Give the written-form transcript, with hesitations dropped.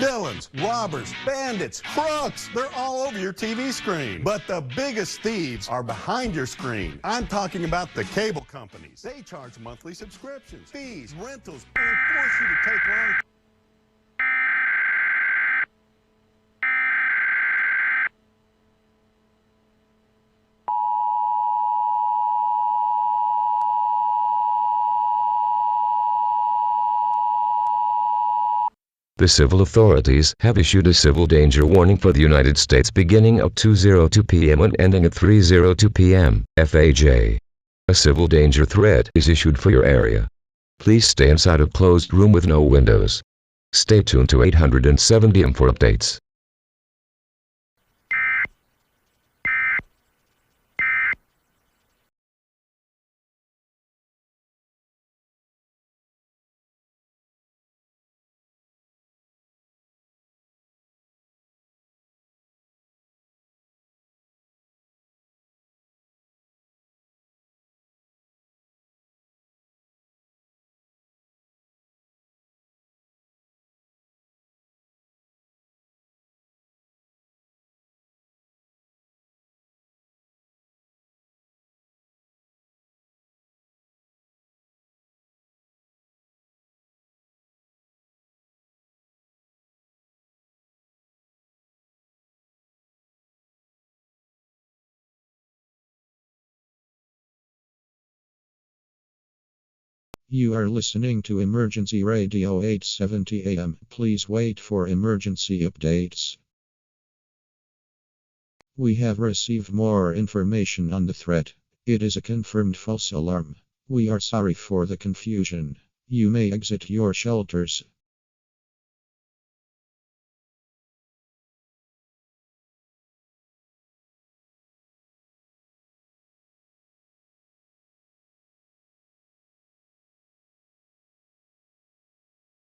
Villains, robbers, bandits, crooks, they're all over your TV screen. But the biggest thieves are behind your screen. I'm talking about the cable companies. They charge monthly subscriptions, fees, rentals, and force you to take long. The civil authorities have issued a civil danger warning for the United States beginning at 2:02 p.m. and ending at 3:02 p.m. FAJ. A civil danger threat is issued for your area. Please stay inside a closed room with no windows. Stay tuned to 870 for updates. You are listening to Emergency Radio 870 AM. Please wait for emergency updates. We have received more information on the threat. It is a confirmed false alarm. We are sorry for the confusion. You may exit your shelters.